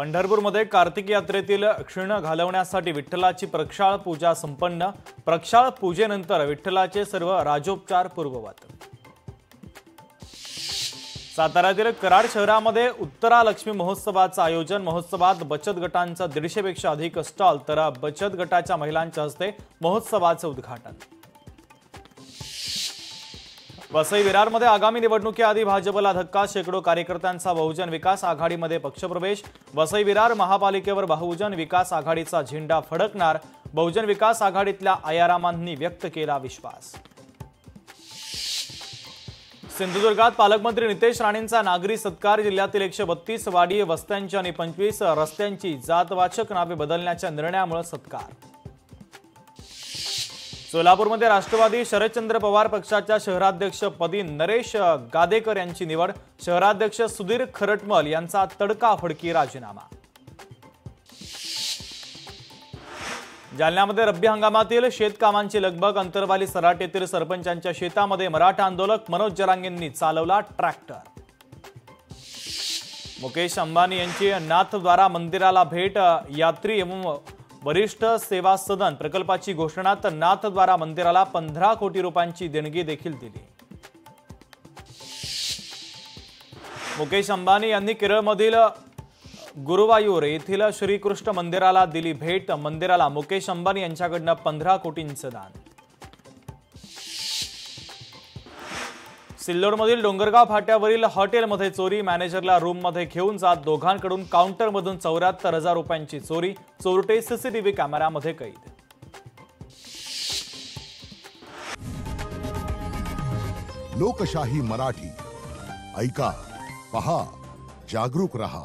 पंढरपूरमध्ये कार्तिक यात्रेतील क्षीण घालवण्यासाठी विठ्ठलाची प्रक्षाळ पूजा संपन्न। प्रक्षाळ पूजेनंतर विठ्ठलाचे सर्व राजोपचार पूर्ववत। साताऱ्यातील कराड शहरामध्ये उत्तरा लक्ष्मी महोत्सवाचं आयोजन। महोत्सवात बचत गटांचा 150 पेक्षा अधिक स्टॉल तर बचत गटाच्या महिलांच्या हस्ते महोत्सवाचं उद्घाटन। वसई विरारमध्ये आगामी निवडणुकीआधी भाजपला धक्का। शेकडो कार्यकर्त्यांचा बहुजन विकास आघाडीमध्ये पक्षप्रवेश। वसई विरार महापालिकेवर बहुजन विकास आघाडीचा झेंडा फडकणार। बहुजन विकास आघाडीतल्या आयारामांनी व्यक्त केला विश्वास। सिंधुदुर्गात पालकमंत्री नितेश राणेंचा नागरी सत्कार। जिल्ह्यातील 132 वाडी वस्त्यांची आणि 25 रस्त्यांची जातवाचक नावे बदलण्याच्या निर्णयामुळे सत्कार। सोलापूरमध्ये राष्ट्रवादी शरदचंद्र पवार पक्षाच्या शहराध्यक्षपदी नरेश गादेकर यांची निवड। शहराध्यक्ष सुधीर खरटमल यांचा तडकाफडकी राजीनामा। जालन्यामध्ये रब्बी हंगामातील शेतकामांची लगबग। अंतरवाली सराट येथील सरपंचांच्या शेतामध्ये मराठा आंदोलक मनोज जरांगेंनी चालवला ट्रॅक्टर। मुकेश अंबानी यांची नाथद्वारा मंदिराला भेट। यात्री एवं वरिष्ठ सेवा सदन प्रकल्पाची घोषणा। तर नाथद्वारा मंदिराला 15 कोटी रुपयांची देणगी देखील दिली। मुकेश अंबानी यांनी केरळमधील गुरुवायूर येथील श्रीकृष्ण मंदिराला दिली भेट। मंदिराला मुकेश अंबानी यांच्याकडून 15 कोटींचं दान। सिल्लोडमधील डोंगरगाव फाट्यावरील हॉटेलमध्ये चोरी। मॅनेजरला रूममध्ये घेऊन जात दोघांकडून काउंटरमधून 74,000 रुपयांची चोरी। चोरटे सीसीटीव्ही कॅमेऱ्यामध्ये कैद। लोकशाही मराठी ऐका, पहा, जागरूक रहा।